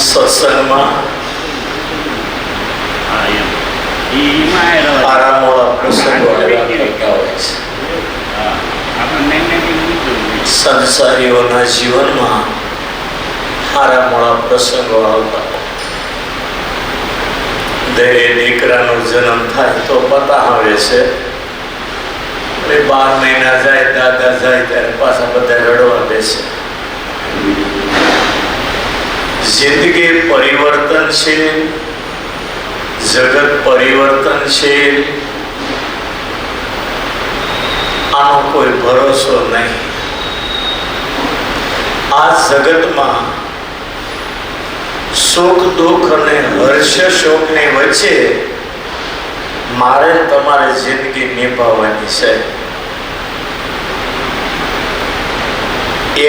સત્સંગમાં આરામવાળા પ્રસંગો કરતા હોય છે. સંસારીઓના જીવનમાં આરામવાળા પ્રસંગો આવતા. દરેક દીકરાનો જન્મ થાય તો પતા આવે છે. 12 મહિના જાય, દાદા જાય ત્યારે પાછા બધા રડવા બેસે. જિંદગી પરિવર્તનશીલ, જગત પરિવર્તનશીલ, આનો કોઈ ભરોસો નહીં. આ જગતમાં સુખ દુઃખ અને હર્ષ શોકની વચ્ચે મારે તમારે જિંદગી નિભાવવાની છે.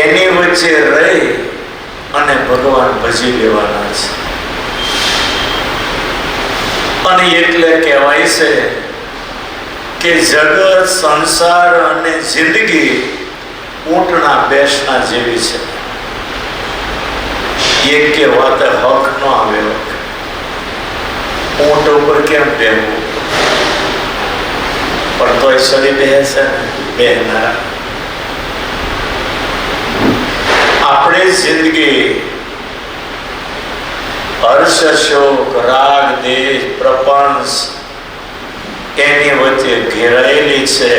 એની વચ્ચે રહી અને ભગવાન ભજી લેવાના છે. અને એટલે કહેવાય છે કે જગત, સંસાર અને જિંદગી ઊંટના બેસના જેવી છે. એક કે વાત હક ન આવે. ઊંટ ઉપર કેમ બેહવું? પણ તોય સડી બેસે બેહનારા. આપણે જિંદગી હર્ષ શોક, રાગ દેશ, પ્રપંચ એની વચ્ચે ઘેરાયેલી છે.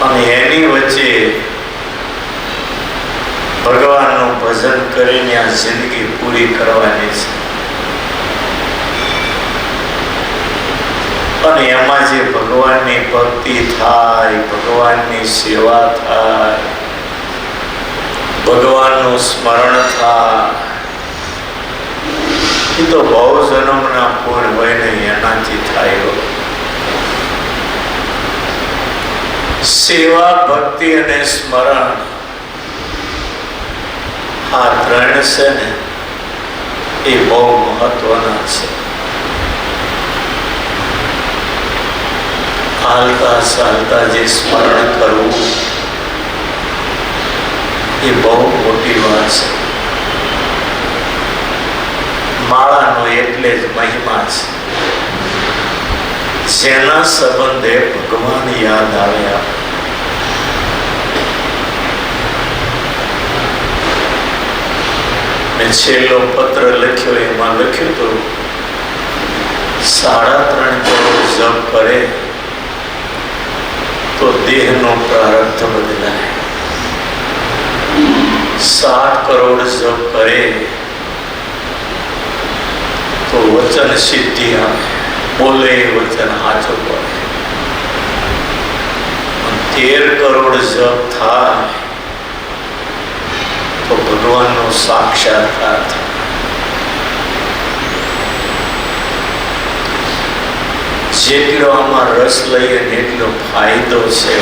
અને એની વચ્ચે ભગવાનનું ભજન કરીને આ જિંદગી પૂરી કરવાની છે. અને એમાં જે ભગવાનની ભક્તિ થાય, ભગવાનની સેવા થાય, ભગવાનનું સ્મરણ થાય, એ તો બહુ જન્મના પૂર્ણ હોય ને એનાથી થાય. સેવા, ભક્તિ અને સ્મરણ આ ત્રણ છે ને એ બહુ મહત્વના છે. હાલતા ચાલતા જે સ્મરણ કરવું એ બહુ મોટી વાત છે. માળાનો એટલે જ મહિમા છે. જેના સંબંધે ભગવાન યાદ આવ્યા. મેં છેલ્લો પત્ર લખ્યો એમાં લખ્યું તો 3.5 કરોડ જપ કરે તો દેહનો પ્રારબ્ધ બદલાય. 7 કરોડ જપ કરે તો વચન સિદ્ધિ આવે. બોલે વચન સાચું બોલે. 13 કરોડ જપ થાય તો ભગવાનનો સાક્ષાત્કાર થાય. જેટલો આમાં રસ લઈએ એટલો ફાયદો છે.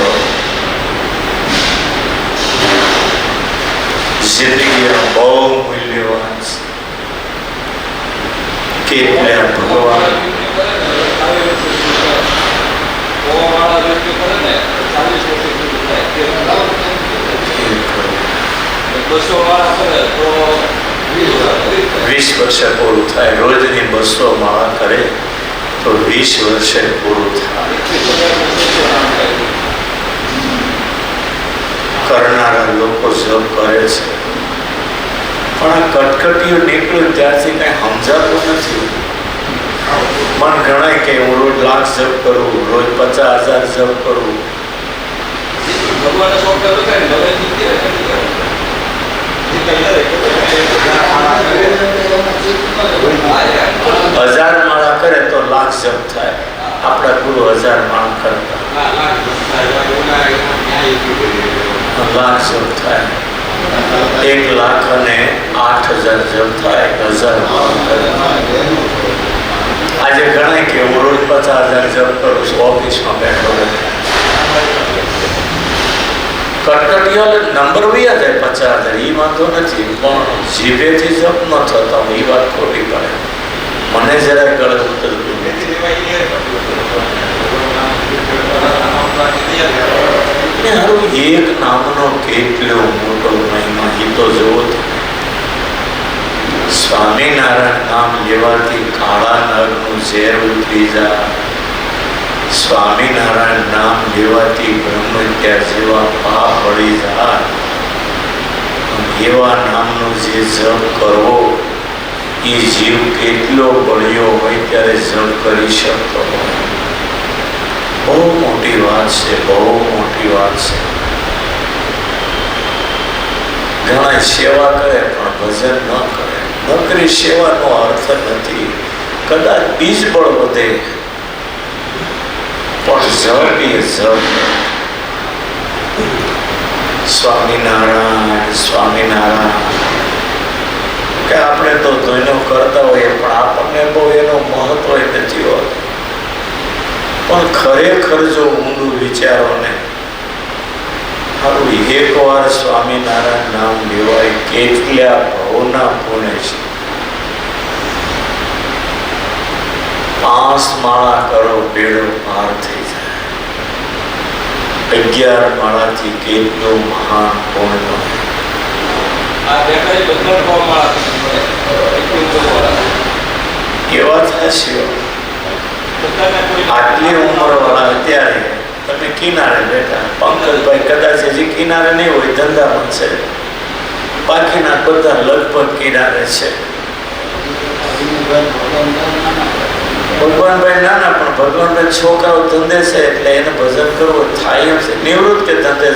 જિંદગી બહુ મૂલ્યવાન છે. કેટલા ભગવાન વીસ વર્ષે પૂરું થાય. રોજની 200 માળા કરે તો 20 વર્ષે પૂરું થાય. કરનારા લોકો જપ કરે છે પણ આ કટકટીઓ નીકળ્યું ત્યારથી કઈ સમજાતું નથી. મન ગણાય કે હું રોજ 1 લાખ જપ કરું, રોજ 50,000 જપ કરું. હજાર માળા કરે તો 1 લાખ જપ થાય. આપણા ગુરુ 1000 માળા કરતા 1 લાખ જપ થાય. 1,08,000 જપ થાય. 1000 માળા કરે. આજે ગણાય કે હું રોજ 50,000 જપ કરું છું, ઓફિસમાં બેઠો નથી. કટકટીઓ નંબર વયા જાય 50,000 એ વાંધો નથી, પણ જીભેથી જપ ન થતા એ વાત ખોટી પડે. મને જરાક ગળત ઉતરતું નથી. એક નામનો કેટલો મોટો મહિમા એ તો જોવો. સ્વામિનારાયણ નામ લેવાથી કાળા નરનું ઝેર ઉતરી જાય. સ્વામિનારાયણ નામ લેવાથી બ્રહ્મત્યા જેવા પાપ પડી જાય. એવા નામનો જે જપ કરવો એ જીવ કેટલો બળ્યો હોય ત્યારે જપ કરી શકતો હોય. બહુ મોટી વાત છે, બહુ મોટી વાત છે. ઘણા સેવા કરે પણ ભજન ન કરે. નોકરી સેવાનો અર્થ નથી. કદાચ બીજ બળ વધે પણ જપ એ જપ. સ્વામિનારાયણ સ્વામિનારાયણ કે આપણે તો ધોઈનો કરતા હોઈએ પણ આપણને બહુ એનો મહત્વ નથી હોતો. પણ ખરેખર જો ઊંડું વિચારો ને, સારું એક વાર સ્વામિનારાયણ નામ લેવાય કેટલા ભાવના પુણ્ય છે. 5 માળા કરો બેડો પાર થઈ જાય. 11 માળાથી કેટલું મહાન પુણ્ય. કેવા થશે આટલી ઉંમર વાળા અત્યારે તમે કિનારે બેઠા. પંકજભાઈ કદાચ હજી કિનારે નહીં હોય, ધંધામાં છે. બાકીના બધા લગભગ કિનારે છે. ભગવાનભાઈ નાના પણ ભગવાનભાઈ છોકરાઓ ધંધે છે એટલે એને ભજન કરવું થાય એમ છે. નિવૃત્ત કે ધંધે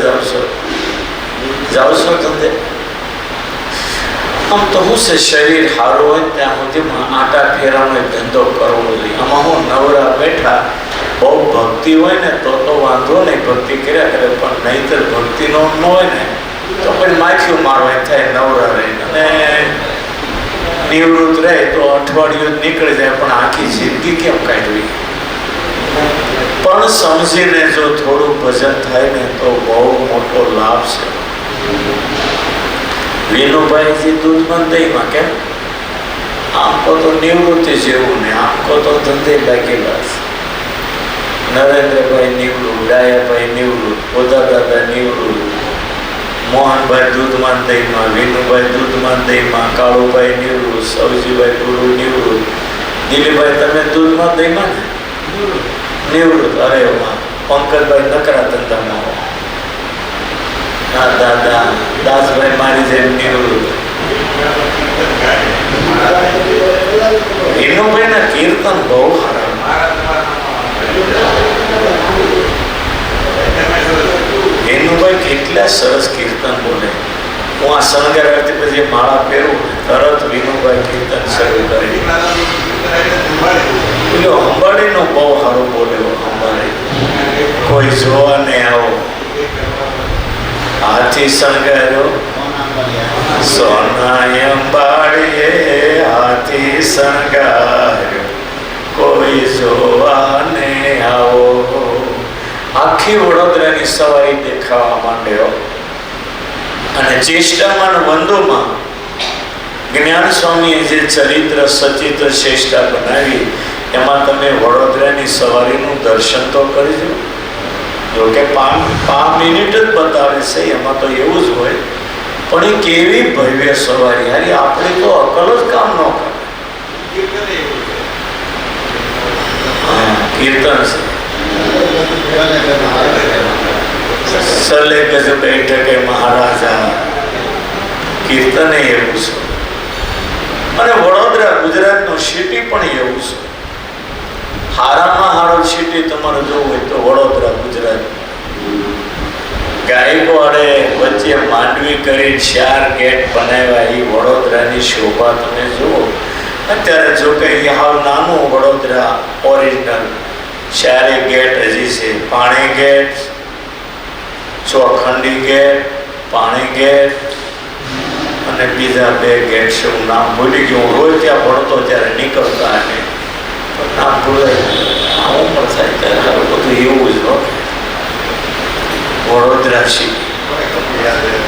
જાવ છો ધંધે. આમ તો શું છે, શરીર સારું હોય ત્યાં સુધીમાં આટા ફેરાનો ધંધો કરવો જોઈએ. આમાં હું નવરા બેઠા બહુ ભક્તિ હોય ને તો વાંધો નહીં, ભક્તિ કર્યા કરે. પણ નહીંતર ભક્તિનો ન હોય ને તો પછી માખ્યું મારવા થાય નવરા રહીને. અને નિવૃત્ત રહે તો અઠવાડિયું નીકળી જાય પણ આખી જિંદગી કેમ કાઢવી. પણ સમજીને જો થોડું ભજન થાય ને તો બહુ મોટો લાભ છે. વિનુભાઈજી દૂધમાં દહીંમાં કેમ આમ કહો તો નિવૃત્તિ જેવું ને, આમ કહો તો ધંધે લાગેલા છે. નરેન્દ્રભાઈ નિવૃત્ત, ડાયાભાઈ નિવૃત્ત, પોદાદાદા નિવૃત્ત, મોહનભાઈ દૂધમાં દહીંમાં, વિનુભાઈ દૂધમાં દહીંમાં, કાળુભાઈ નિવૃત્ત, સવજીભાઈ ગુરુ નિવૃત્ત, દિલીપભાઈ તમે દૂધમાં દહીંમાં ને નિવૃત્ત. અરે વાહ. પંકજભાઈ નકરા ધંધામાં હો. હા દાદા દાસભાઈ મારી જેમ નિવૃત્ત. વિનુભાઈ ના કીર્તન બહુ સારા. વિનુભાઈ કેટલા સરસ કીર્તન બોલે. હું આ શણગાર કરતી પછી માળા પહેરું તરત વિનુભાઈ કીર્તન શરૂ કરી. પેલો અંબાડીનો બહુ સારું બોલ્યો. અંબાડી કોઈ જોવા નહીં આવો, હાથી શણગાર્યો સોના અંબાડીએ, હાથી શણગાર્યો કોઈ જોવા ને આવો. આખી વડોદરાની સવારી દેખાવા માંડ્યો. અને ચેષ્ટામાં વંદોમાં જ્ઞાન સ્વામીએ જે ચરિત્ર સચિત્ર ચેષ્ટા બનાવી એમાં તમે વડોદરાની સવારીનું દર્શન તો કરજો. જોકે 5 મિનિટ જ બતાવે છે, એમાં તો એવું જ હોય. પણ એ કેવી ભવ્ય સવારી. હારી આપણે તો અકલ જ કામ ન કરે. કીર્તન છે સલે ગજ બેઠકે મહારાજા. કીર્તન એવું છે. અને વડોદરા ગુજરાતનું સિટી પણ એવું છે. હારામાં હારો સિટી તમારે જોવું હોય તો વડોદરા ગુજરાત. ગાયકવાડે વચ્ચે માંડવી કરી 4 ગેટ બનાવ્યા. એ વડોદરાની શોભા તમે જુઓ. અત્યારે જો કે હાવ નાનું વડોદરા ઓરિજિનલ 4 ગેટ હજી છે. પાણી ગેટ, ચોખંડી ગેટ, પાણી ગેટ અને બીજા 2 ગેટ છે. હું નામ ભૂલી ગયો. હું રોજ ત્યાં ભણતો ત્યારે નીકળતા અને નામ ભૂલાય. આ ઉંમર થાય ત્યારે બધું એવું જ હોય. વડોદરા સિટી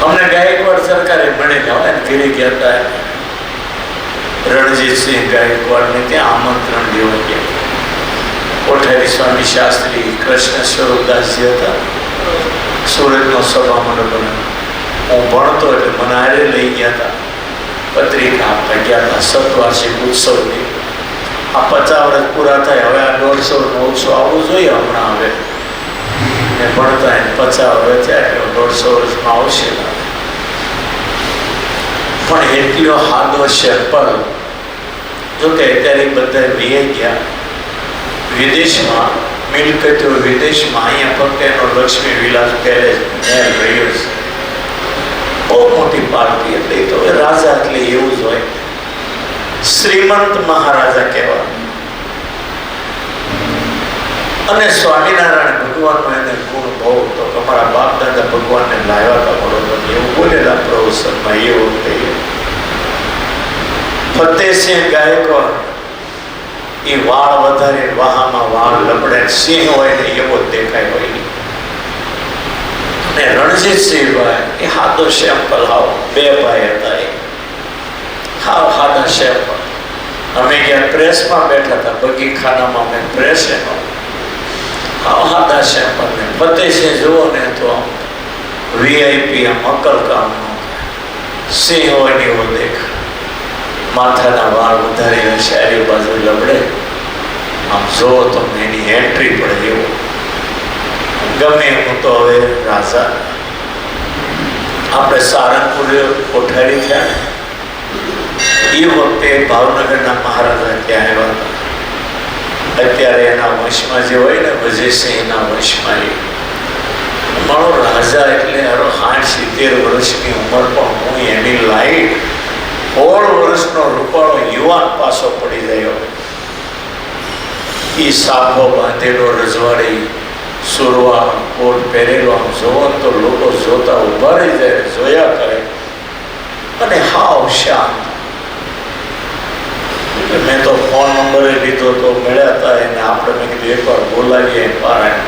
અમને ગાયકવાડ સરકારે મળી ગયા ઘરે ગયા હતા. રણજીતસિંહ ગાયકવાડને ત્યાં આમંત્રણ લેવા ગયા. કોઠારી સ્વામી શાસ્ત્રી કૃષ્ણ સ્વરૂપદાસજી હતા. સુરતનો સભા મંડળ બનાવ્યો. હું ભણતો એટલે મને હારે લઈ ગયા હતા. પત્રિકા આપતા ગયા હતા સતવાર્ષિક ઉત્સવની. આ 50 વર્ષ પૂરા થાય, હવે આ 150 ઉત્સવ આવવું જોઈએ હમણાં. હવે ને ભણતા 50 વર્ષ થયા એટલે 150 વર્ષમાં આવશે. પણ એટલો હાદો સેમ્પલ, જોકે અત્યારે બધા વીઆઈ ગયા વિદેશમાં, મિલકતો વિદેશમાં, અહીંયા ફક્ત એનો લક્ષ્મી વિલાસ પેલેસ મહેલ રહ્યો છે. બહુ મોટી પાર્ટી, એટલે તો રાજા એટલે એવું જ હોય, શ્રીમંત મહારાજા કહેવાય. અને સ્વામિનારાયણ ભગવાનનો એને ગુણ બહુ હતો. અમારા બાપ દાદા ભગવાનને લાવ્યા હતા બરોબર, એવું બોલેલા પ્રવચનમાં. એ વખતે ફતેહસિંહ ગાયકવાડ એ વાળ વધારે, વાહામાં વાળ લબડે, સિંહ હોય ને એવો દેખાય હોય. અને રણજીતસિંહભાઈ એ હાદો સેમ્પલ, હાવ 2 ભાઈ હતા, એ હાવ હાદા સેમ્પલ. અમે ક્યાં પ્રેસમાં બેઠા હતા, બગીખાનામાં મેં પ્રેસ એનો, હાવ હાદા સેમ્પલ. ને ફતેહસિંહ જુઓ ને તો વીઆઈપી, આમ અકલ કામનો સિંહ હોય ને એવો દેખાય. માથાના વાળ વધારે હશે, ચારે બાજુ લબડે, આમ જોવો તો એની એન્ટ્રી પડે એવો. ગમે હું તો હવે રાજા આપણે સારંગપુર કોઠારી થયા એ વખતે ભાવનગરના મહારાજા ત્યાં આવ્યા હતા. અત્યારે એના વંશમાં જે હોય ને, વજયસિંહના વંશમાં, એ મારો રાજા એટલે 60-70 વર્ષની ઉંમર, પણ હું એની લાઈટ 16 વર્ષનો રૂપાળો યુવાન પાછો પડી ગયો. એ સાફો બાંધેલો, રજવાડી, સુરવા, કોટ પહેરેલો, આમ જોવો તો લોકો જોતા ઉભા રહી જાય, જોયા કરે. અને હાવ શાંત. મેં તો ફોન નંબરે લીધો તો મળ્યા હતા એને. આપણે મેં કીધું એકવાર બોલાવીએ પારાયણ.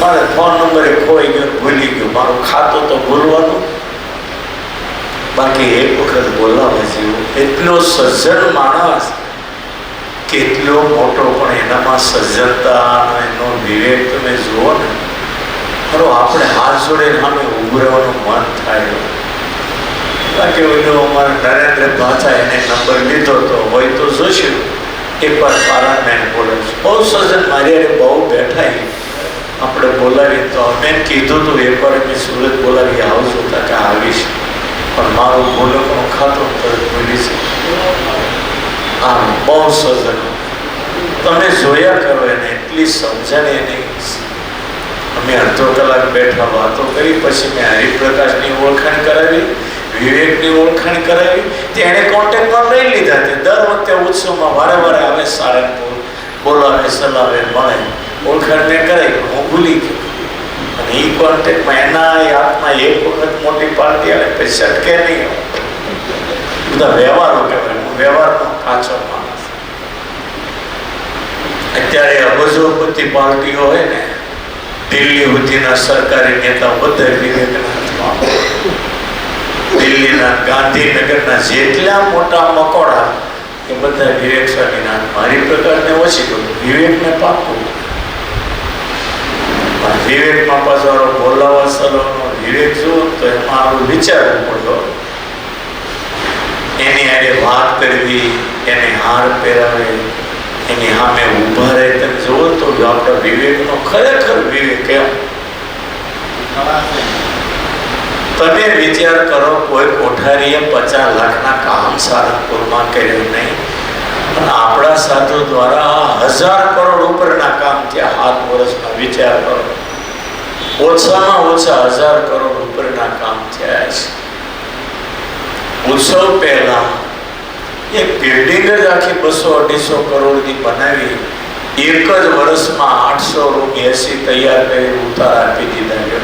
મારે ફોન નંબરે ખોઈ ગયો, ભૂલી ગયો. મારું ખાતું તો ભૂલવાનું, બાકી એક વખત બોલાવે જેવું. એટલો સજ્જન માણસ, કેટલો મોટો, પણ એનામાં સજ્જનતા, એનો વિવેક તમે જુઓ ને. ખરો આપણે હાથ જોડે સામે ઉભું રહેવાનું મન થાય. બાકી ઓલો અમારા નરેન્દ્ર ભાષા, એને નંબર લીધો તો હોય તો જોશું. એકવાર પારાયણ બોલે છે, બહુ સજ્જન, મારી અરે બહુ બેઠા. આપણે બોલાવીએ તો અમે કીધું હતું એકવાર મેં સુરત બોલાવી આવશું, કે આવીશ, પણ મારું બોલવાનું ખાતું તરત ભૂલી છે. હા, બહુ સજ્જન. તમે જોયા કરો એને, એટલી સમજણ એની. અમે અડધો કલાક બેઠા વાતો કરી, પછી મેં હરિપ્રકાશની ઓળખાણ કરાવી, વિવેકની ઓળખાણ કરાવી. તેણે કોન્ટેક્ટમાં લઈ લીધા. તે દર વખતે ઉત્સવમાં વારે વારે આવે, સારંગપુર બોલાવે, સલાવે, મળે. ઓળખાણ મેં કરાવી, હું ભૂલી ગયો. અને એ કોન્ટેક્ટમાં એના હાથમાં એક વખત મોટી પાર્ટી આવે, પછી સટકે નહીં. બધા વ્યવહારો કહેવાય. હું વ્યવહારનો કાચો માણસ. અત્યારે અબજોપતિ પાર્ટીઓ હોય ને, દિલ્હી સુધીના સરકારી નેતાઓ બધા વિવેકના, દિલ્હીના, ગાંધીનગરના જેટલા મોટા મકોડા એ બધા વિવેક સ્વામીના. મારી પ્રકારને ઓછી કરું, વિવેકને પાકું. વિવેકમાં પાછો બોલાવા સલાહનો વિવેક જુઓ તો એમાં આપણું વિચારવું પડતો. એની આડે વાત કરવી, એને હાર પહેરાવે, એની સામે ઊભા રહે, તમે જુઓ તો આપણા વિવેકનો ખરેખર વિવેક એમ. તમે વિચાર કરો, કોઈ કોઠારીએ 50 લાખના કામ સારંગપુરમાં કર્યું નહીં, પણ આપણા સાધુ દ્વારા 1000 કરોડ ઉપરના કામ થયા 7 વર્ષમાં. વિચાર કરો, ઓછામાં ઓછા 1000 કરોડ ઉપરના કામ થયા છે. ઉત્સવ પહેલા એક બિલ્ડિંગ જ આખી 200-250 કરોડની બનાવી, એક જ વર્ષમાં 800 રૂમ એસી તૈયાર કરી ઉતાર આપી દીધા.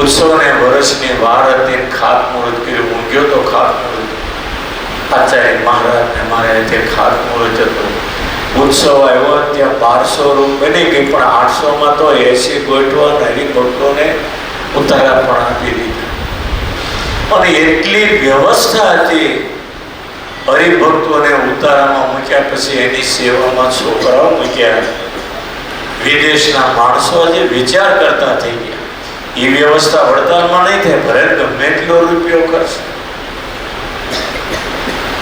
ઉત્સવને વર્ષની વાર હતી, ખાતમુહૂર્ત કર્યું. હું ગયો તો ખાતમુહૂર્ત, આચાર્ય મહારાજને મારે તે ખાતમુહૂર્ત હતું. ઉત્સવ આવ્યો, ત્યાં 1200 રૂમ બની ગઈ, પણ 800માં તો એસી ગોઠવા, હરિભક્તોને ઉતારા પણ આપી દીધા. અને એટલી વ્યવસ્થા હતી, હરિભક્તોને ઉતારામાં મૂક્યા, પછી એની સેવામાં છોકરાઓ મૂક્યા. વિદેશના માણસો આજે વિચાર કરતા થઈ ગયા, એ વ્યવસ્થા વડતાલમાં નહીં થાય, ભલે ગમે એટલો રૂપિયો કરશે.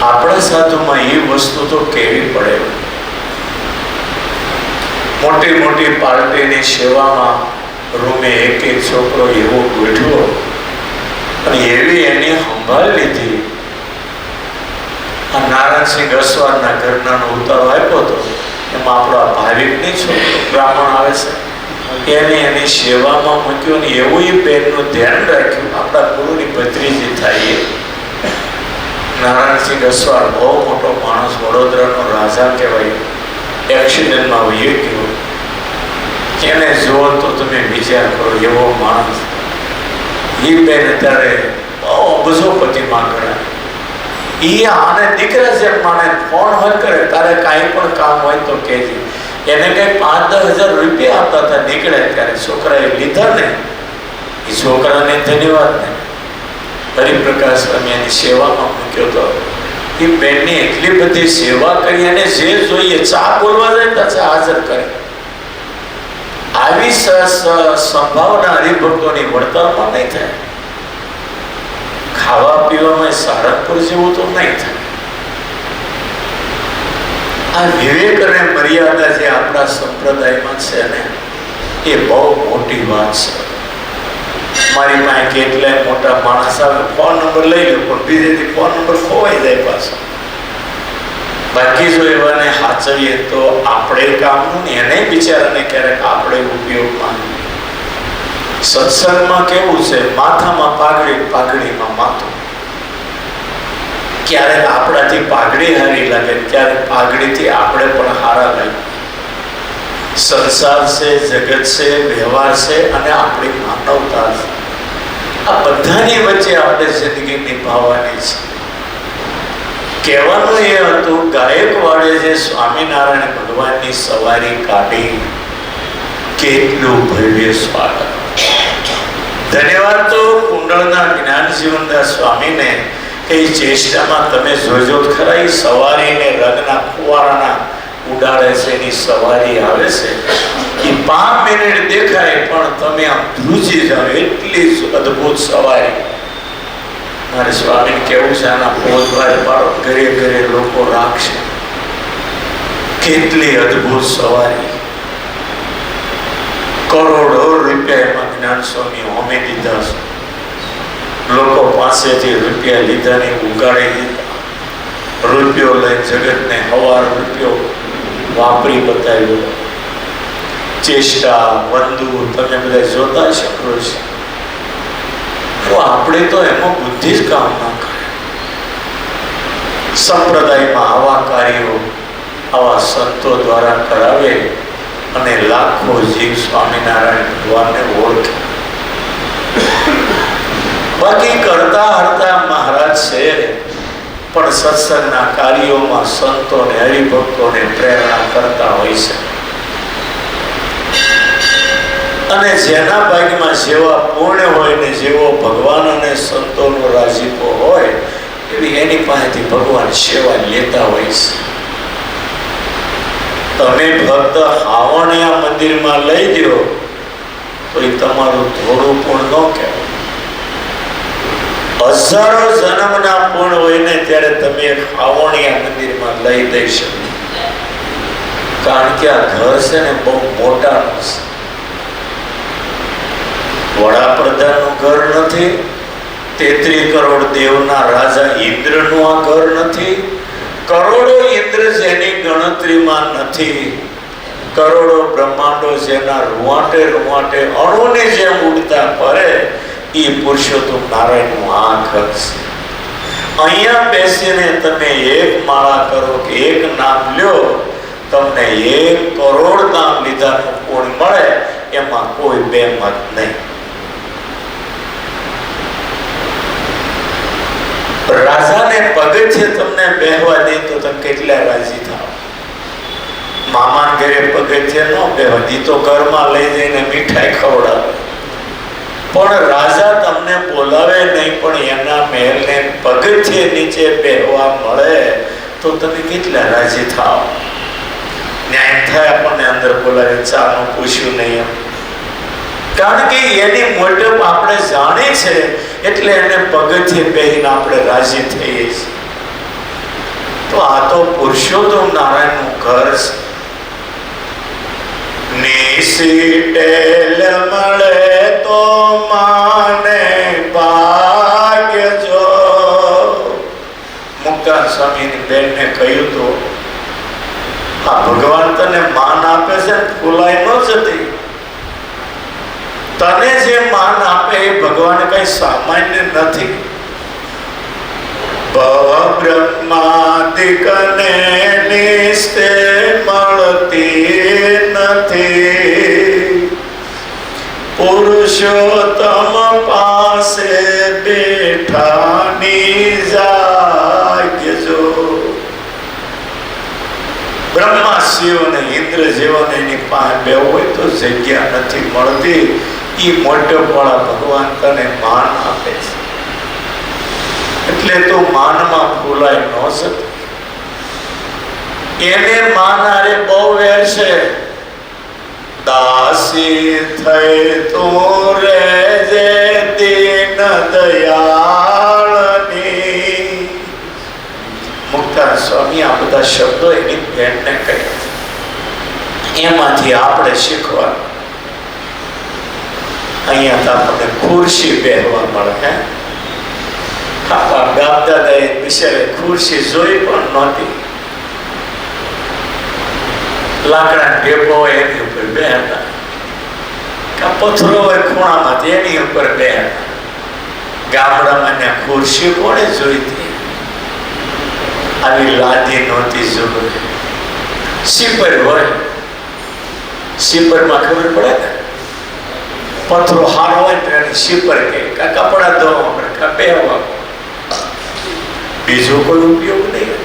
આપણા સાધુમાં એ વસ્તુ તો કેવી પડે. મોટી મોટી પાર્ટીની સેવામાં રૂમે એક એક છોકરો એવો ગોઠવો અને એવી એની સંભાળ લીધી. આ નારાયણસિંહ અસવારના ઘરનાનો ઉતારો આપ્યો હતો, એમાં આપણો આ ભાવિકની છોકરો બ્રાહ્મણ આવે છે એને એની સેવામાં મૂક્યો ને એવું એ બેનનું ધ્યાન રાખ્યું. આપણા ગુરુની ભત્રીજી થાય નારાયણસિંહ અસવાર બહુ મોટો માણસ, વડોદરાનો રાજા કહેવાય. એક્સિડન્ટમાં વહી ગયો. એને જુઓ તો તમે વિચાર કરો, એવો માણસ. એ બેન અત્યારે બહુ અબજોપતિમાં ગણાય. એ આને દીકરા છે માને ફોન હોય કરે, તારે કાંઈ પણ કામ હોય તો કહેજે. એને કંઈક 5-10 હજાર રૂપિયા આપતા હતા નીકળે ત્યારે. છોકરાએ લીધા ને, એ છોકરાને ધન્યવાદ ને. હરિપ્રકાશ સ્વામી એની સેવામાં મૂક્યો હતો. એ બેનની એટલી બધી સેવા કરી અને જે જોઈએ ચા બોલવા જાય તો ચા હાજર કરે. આવી સંભાવના હરિભક્તોની વડતાલમાં નહીં થાય. ખાવા પીવામાં સારંગપુર જેવું તો નહીં થાય. આ વિવેક અને મર્યાદા જે આપણા સંપ્રદાયમાં છે ને, એ બહુ મોટી વાત છે. મારી પાસે કેટલાય મોટા માણસ આવે, ફોન નંબર લઈ લો પણ બીજેથી ફોન નંબર ખોવાઈ જાય પાછો. બાકી જો એવાને સાચવીએ તો આપણે કામનું ને એને બિચારાને ક્યારેક આપણે ઉપયોગમાં. સત્સંગમાં કેવું છે, માથામાં પાઘડી, પાઘડીમાં માથું. ક્યારેક આપણાથી પાઘડી હારી લાગે, ક્યારેક પાઘડીથી આપણે પણ હારા લાગે. સંસાર છે, જગત છે, વ્યવહાર છે અને આપણી માનવતા છે. આ બધાની વચ્ચે આપણે જિંદગી નિભાવવાની છે. કહેવાનું એ હતું, ગાયકવાડે જે સ્વામિનારાયણ ભગવાનની સવારી કાઢી, કેટલું ભવ્ય સ્વાગત. ધન્યવાદ તો કુંડળના જ્ઞાનજીવનદાસ સ્વામીને કે એ ચેષ્ટામાં તમે જોજો ખરા. એ સવારીને રંગના ફુવારાના ઉડાડે છે, એની સવારી આવે છે. એ 5 મિનિટ દેખાય પણ તમે આમ ધ્રુજી જાઓ, એટલી અદભુત સવારી. મારે સ્વામીને કેવું છે, આના પોતભાર પાડો, ઘરે ઘરે લોકો રાખશે. કેટલી અદભુત સવારી. કરોડો રૂપિયા એમાં જ્ઞાન સ્વામી હોમે દીધા છે. લોકો પાસેથી રૂપિયા લીધા ને ઉગાડી દીધા. રૂપિયો લઈ જગતને હવાર રૂપિયો વાપરી બતાવ્યો. ચેષ્ટા, વંદુ તમે બધા જોતા શકો છો. આપણે તો એમાં બુદ્ધિ જ કામ ના કરે. સંપ્રદાયમાં આવા કાર્યો આવા સંતો દ્વારા કરાવે અને લાખો જીવ સ્વામિનારાયણ ભગવાનને ઓળખે. બાકી કરતા હરતા મહારાજ છે પણ સત્સંગના કાર્યોમાં સંતોને હરિભક્તોને પ્રેરણા કરતા હોય છે. અને જેના ભાગમાં જેવા પૂર્ણ હોય ને જેવો ભગવાન અને સંતોનો રાજીપો હોય એવી એની પાસેથી ભગવાન સેવા લેતા હોય છે. તમે ભક્ત હાવણિયા મંદિરમાં લઈ દો તો એ તમારું થોડું પૂર્ણ ન કહેવાય. હજારો જન્મના પૂર્ણ હોય ને ત્યારે તમે એક હાવણિયા મંદિરમાં લઈ દઈ શકો. કારણ કે આ ઘર છે ને બહુ મોટાનું છે. વડાપ્રધાનનું ઘર નથી, 33 કરોડ દેવના રાજા ઇન્દ્રનું આ ઘર નથી, કરોડો ઇન્દ્ર જેની ગણતરીમાં નથી, કરોડો બ્રહ્માંડો જેના રૂવાટે રૂવાટે અણુની જેમ ઉડતા ફરે, એ પુરુષોત્તમ નારાયણનું આ ઘર છે. અહીંયા બેસીને તમે એક માળા કરો કે એક નામ લ્યો, તમને 1 કરોડ નામ લીધાનું પુણ્ય મળે. એમાં કોઈ બે મત નહીં. રાજાને પગથિયે તમને બેહવા દે તો તમે કેટલા રાજી થાવ. મામા ઘરે પગથિયે ન બેહવા દે તો ઘરમાં લઈ જઈને મીઠાઈ ખવડાવે. પણ રાજા તમને બોલાવે નહીં પણ એના મહેલને પગથિયે નીચે બેહવા મળે તો તમે કેટલા રાજી થાવ. ન્યાય થાય આપણને અંદર બોલાવે, ચાનું પૂછ્યું નહીં એમ. કારણ કે એની મોટપ આપણે જાણીએ છે એટલે એને પગથિયે બેહીને આપણે રાજી થઈએ છીએ. તો આ તો પુરુષોત્તમ નારાયણનું ઘર છે. નિશિટેલ મળે તો માને ભાગ્ય જો. મુક્તાન સ્વામીની બેનને કહ્યું તો આ ભગવાન તને માન આપે છે, ફૂલાઈ ન જતી. તને જે માન આપે એ ભગવાન કઈ સામાન્ય નથી. બ્રહ્માદિકને નિસ્તે મળતી નથી. પુરુષોત્તમ પાસે બેઠાની જાગજો. બ્રહ્મા શિવ અને ઇન્દ્ર જેવાને એની પાસે બેવું હોય તો જગ્યા નથી મળતી. એ મોટપણા ભગવાન તને માન આપે છે, એટલે તો માનમાં ફૂલાય ન શકે. એને માન આરે બહુ વેર છે. દાસી થઈ તું રેજે દીન દયાળની. મુક્તાન સ્વામી આ બધા શબ્દો એની બેનને કહ્યા. એમાંથી આપણે શીખવાનું. અહીંયા તો આપણને ખુરશી પહેરવા મળે. હે આપણા બાપ દાદાએ બિચારે ખુરશી જોઈ પણ નહોતી. લાકડા ટેપો હોય એની ઉપર બેહતા, પથ્થરો હોય ખૂણામાંથી એની ઉપર બેહતા. ગામડામાં ત્યાં ખુરશી કોણે જોઈતી? આવી લાદી નહોતી જોઈ. સીપર હોય, સીપરમાં ખબર પડે ને, પથ્થરો હારો હોય તો એને સીપર કે કપડા ધોવા પડે, કા બેહવા. બીજો કોઈ ઉપયોગ નહીં.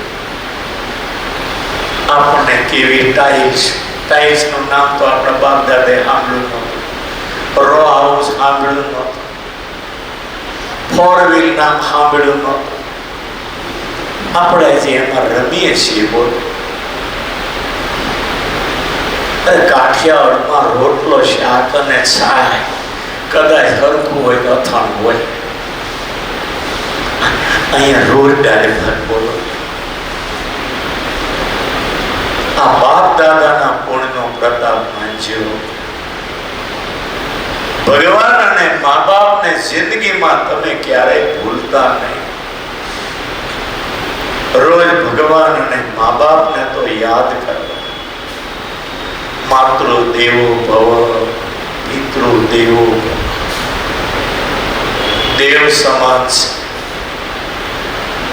આપણને કેવી ટાઇલ્સ, ટાઇલ્સ નું નામ તો આપણા બાપ દાદાએ સાંભળ્યું નહોતું. રો હાઉસ સાંભળ્યું નહોતું. 4 વ્હીલ નામ સાંભળ્યું નહોતું. આપણે જે એમાં રમીએ છીએ. બોલ, કાઠિયાવાડમાં રોટલો, શાક અને છાય કદાચ હરખું હોય તો અથાણું હોય. અહીંયા રોજ ડાયરેક્ટ ભાત. બોલો, આ બાપ દાદાના પુણ્યનો પ્રતાપ માનજો. ભગવાન અને મા બાપને જિંદગીમાં તમે ક્યારેય ભૂલતા નહીં. રોજ ભગવાન અને મા બાપને તો યાદ કરો. માતૃ દેવો ભવ, પિતૃ દેવો ભવ. દેવ સમાન છે.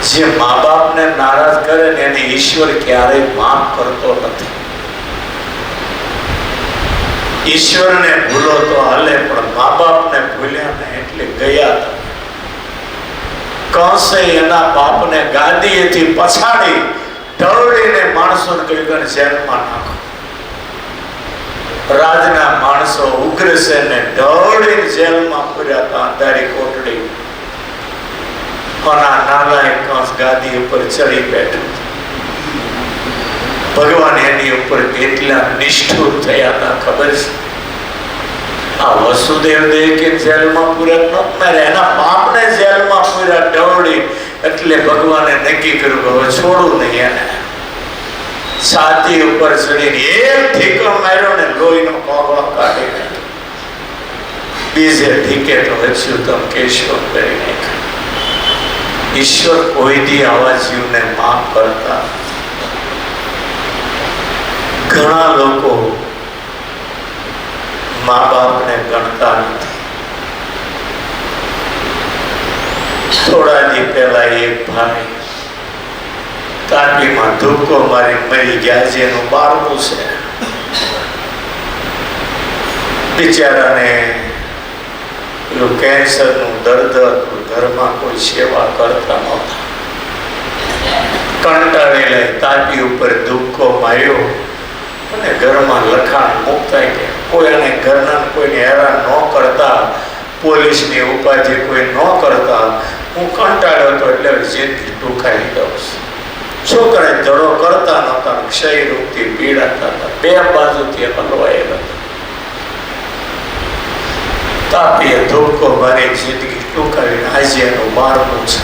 જે મા બાપને નારાજ કરે ને એને ઈશ્વર ક્યારેય માફ કરતો નથી. ઈશ્વરને ભૂલો તો હાલે, પણ મા બાપને ભૂલ્યા ને એટલે ગયા તમે. કંસે એના બાપને ગાદીએથી પછાડી ઢવળીને માણસોને કહ્યું જેલમાં નાખો. રાજના માણસો ઉગ્રસેનને ઢવળીને જેલમાં પૂર્યા હતા, અંધારી કોટડી. નાલાયક કંસ ગાદી ઉપર ચડી બેઠો. ભગવાન એની ઉપર કેટલા નિષ્ઠુર થયા હતા ખબર છે? આ વસુદેવ દેવકી જેલમાં પૂર્યા ન મારે, એના બાપને જેલમાં પૂર્યા ઢવળી. એટલે ભગવાને નક્કી કર્યું કે હવે છોડું નહીં એને. છાતી ઉપર ચડીને એક ઠીકો માર્યો ને લોહીનો કોગળો કાઢી નાખ્યો. બીજે ઠીકે તો અચ્યુતમ કેશવ કરી નાખ્યો. ઈશ્વર કોઈ દી આવા જીવને માફ કરતા. ઘણા લોકો મા બાપને ગણતા નથી. થોડા દી પહેલા એક ભાઈ તાપીમાં ધુક્કો મારી મરી ગયા, જેનું 12મું છે. બિચારાને પેલું કેન્સરનું દર્દ હતું. ઘરમાં કોઈ સેવા કરતા નહોતા. કંટાળેલા તાપી ઉપર ધુક્કો માર્યો અને ઘરમાં લખાણ મૂકતા કે કોઈ એને ઘરના કોઈને હેરાન ન કરતા, પોલીસની ઉપાધિ કોઈ ન કરતા, હું કંટાળ્યો હતો એટલે જિંદગી ટૂંકાવી દઉં છું. છોકરા ધડો કરતા નહોતા, ક્ષય રોગથી પીડાતા હતા, 2 બાજુથી હલવાયેલા હતા. તાપીએ ધોકો મારી જિંદગી ટૂંકાવીને આજે એનું 12મું છે.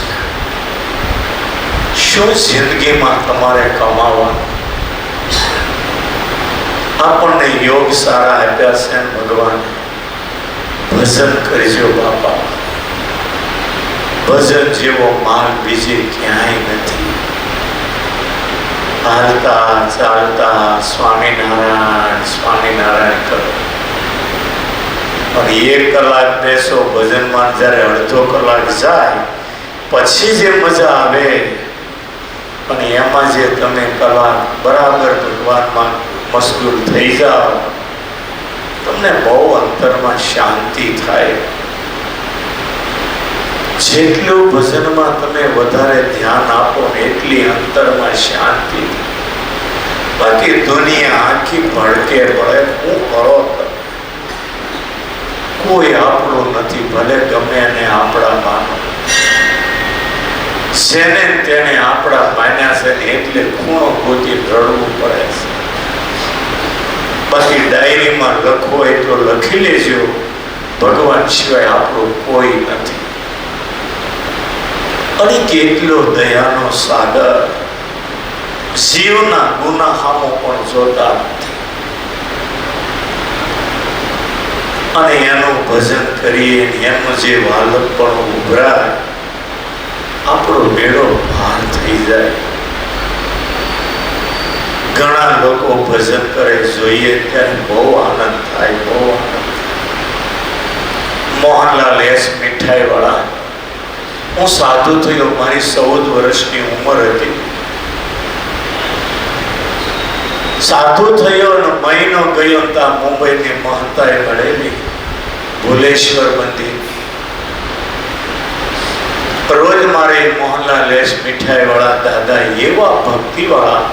શું જિંદગીમાં તમારે કમાવાનું? આપણને યોગ સારા આપ્યા છે ભગવાન. ભજન કરજો બાપા. ભજન જેવો માર્ગ બીજે ક્યાંય નથી. હાલતા ચાલતા સ્વામિનારાયણ સ્વામિનારાયણ કરો. અને 1 કલાક બેસો ભજનમાં, જ્યારે અડધો કલાક જાય પછી જે મજા આવે, અને એમાં જે તમે કલાક બરાબર ભગવાનમાં મશગુલ થઈ જાઓ, તમને બહુ અંતરમાં શાંતિ થાય. જેટલું ભજનમાં તમે વધારે ધ્યાન આપો ને એટલી અંતરમાં શાંતિ. બાકી દુનિયા આખી ભડકે ભળે. હું કરો કોઈ આપણું નથી, ભલે ગમે એને આપણા માનો. જેને તેને આપણા માન્યા છે ને એટલે ખૂણો ગોતી રડવું પડે છે. બાકી ડાયરીમાં લખો એટલો લખી લેજો, ભગવાન સિવાય આપણું કોઈ નથી. અને કેટલો દયાનો સાગર, જીવના ગુના સામો પણ જોતા નથી. અને એનું ભજન કરીએ, એનું જે વાલક પણ ઉભરાય, આપણો બેડો પાર થઈ જાય. ઘણા લોકો ભજન કરે જોઈએ ત્યારે બહુ આનંદ થાય, બહુ આનંદ. મોહનલાલ એસ મીઠાઈ વાળા, હું સાધુ થયો, મારી 14 વર્ષની ઉંમર હતી. સાધુ થયો અને મહિનો ગયો ત્યાં મુંબઈની મહતાએ મળેલી ભુલેશ્વર મંદિર. રોજ મારે મોહનલાલ એસ મીઠાઈ વાળા દાદા એવા ભક્તિ વાળા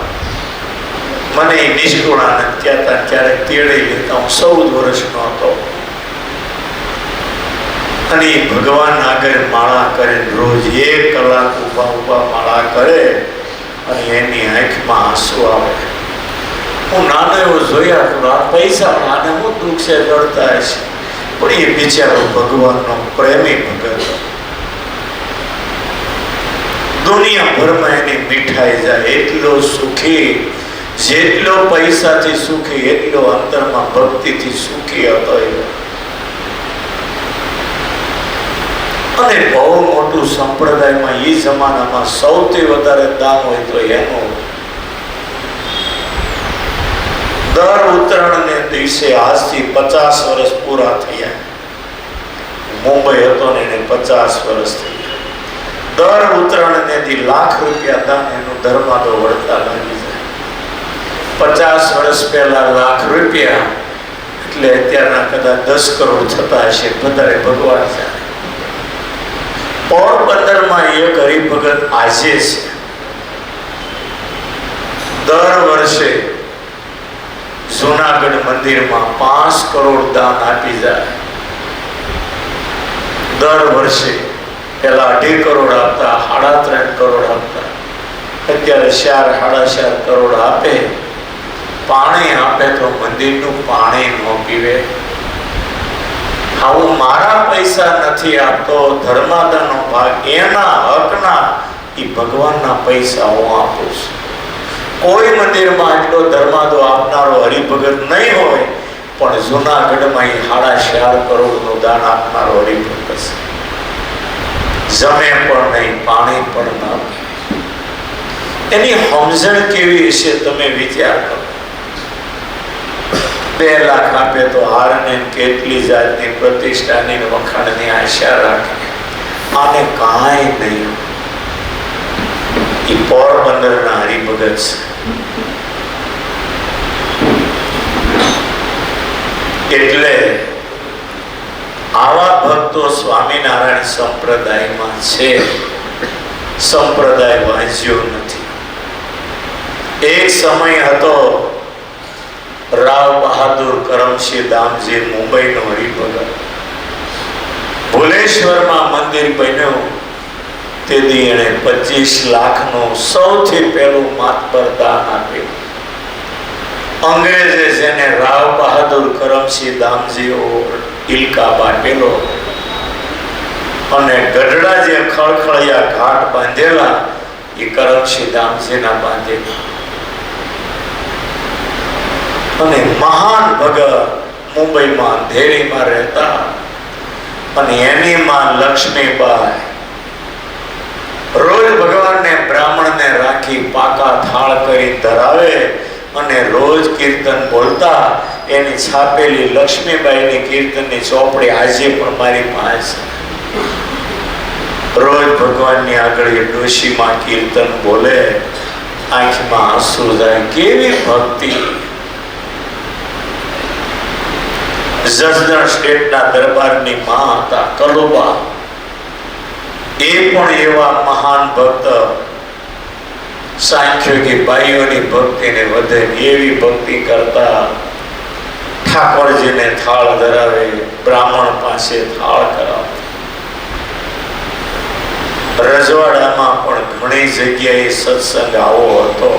મને નિષ્કુળાનંદ કહેતા, ક્યારેક તેડી લેતા. હું 14 વર્ષનો હતો. અને ભગવાન આગળ માળા કરે, રોજ 1 કલાક ઉભા ઉભા માળા કરે, અને એની આંખમાં આંસુ આવે. હું નાનો એવો જોયા કરું, આ પૈસા આને હું દુઃખ છે, રડતા હશે, પણ એ બિચારો ભગવાનનો પ્રેમી ભગત. દુનિયાભરમાં એની મીઠાઈ જાય. એટલો સુખી, જેટલો પૈસાથી સુખી એટલો અંતરમાં ભક્તિથી સુખી હતો. અને બહુ મોટું સંપ્રદાયમાં એ જમાનામાં સૌથી વધારે દાન હોય તો એનું. દર ઉત્તરાયણને દિવસે, આજથી 50 વર્ષ પૂરા થયા, મુંબઈ હતો ને એને 50 વર્ષ થઈ ગયા. દર ઉત્તરાયણને લાખ રૂપિયા દાન એનું ધર્માદો વળતા લાગી જાય. 50 વર્ષ પહેલા લાખ રૂપિયા એટલે અત્યારના કદાચ 10 કરોડ થતા હશે, વધારે ભગવાન જાણે. પોરબંદરમાં એક હરિભગત આજે છે, દર વર્ષે જૂનાગઢ મંદિરમાં 5 કરોડ દાન આપી જાય. દર વર્ષે પેલા 2.5 કરોડ આપતા, 3.5 કરોડ આપતા, અત્યારે 4-4.5 કરોડ આપે. પાણી આપે તો મંદિરનું પાણી ન પીવે. આવું મારા પૈસા નથી આપતો, ધર્માદાનો ભાગ એના હકના, એ ભગવાનના પૈસા હું આપું છું. કોઈ મંદિરમાં એટલો ધર્માદો આપનારો હરિભગત નહીં હોય, પણ જૂનાગઢમાં એ 4.5 કરોડનું દાન આપનારો હરિભગત છે. જમે પણ નહીં, પાણી પણ ના પીવે. એની સમજણ કેવી હશે તમે વિચાર કરો. 2 લાખ આપે તો હારને કેટલી જાતની પ્રતિષ્ઠાની વખાણની આશા રાખે. આને કાંઈ નહીં. એ પોરબંદરના હરિભગત છે. એટલે આવા ભક્તો સ્વામિનારાયણ સંપ્રદાયમાં છે. સંપ્રદાય વાંચ્યો નથી. એક સમય હતો, રાવ બહાદુર કરમસિંહ દામજી, મુંબઈનો હરિભગત. ભુલેશ્વરમાં મંદિર બન્યું તેથી એણે 25 લાખનું સૌથી પહેલું માતબર દાન આપ્યું. અંગ્રેજે જેને રાવ બહાદુર કરમસિંહ દામજી ઇલકા બાટેલો અને ગઢડા જે ખળખળિયા ઘાટ બાંધેલા એ કરમશી દામજીના બાંધે. અને મહાન ભગત મુંબઈમાં અંધેરીમાં રહેતા, અને એની માં લક્ષ્મીબાઈ રોજ ભગવાનને બ્રાહ્મણને રાખી પાકા થાળ કરી ધરાવે અને રોજ કીર્તન બોલતા. એની છાપેલી લક્ષ્મીબાઈની કીર્તનની ચોપડી આજે પણ મારી પાસે. રોજ ભગવાનની આગળ એ ડોશીમાં કીર્તન બોલે, આંખમાં આંસુ જાય. કેવી ભક્તિ! જસદણ સ્ટેટના દરબારની માં હતા કલુબા. એ પણ એવા મહાન ભક્ત. સાંખ્યોગી ભાઈઓની ભક્તિને વધે એવી ભક્તિ કરતા. ઠાકોરજીને થાળ ધરાવે, બ્રાહ્મણ પાસે થાળ કરાવે. રજવાડામાં પણ ઘણી જગ્યાએ સત્સંગ આવો હતો.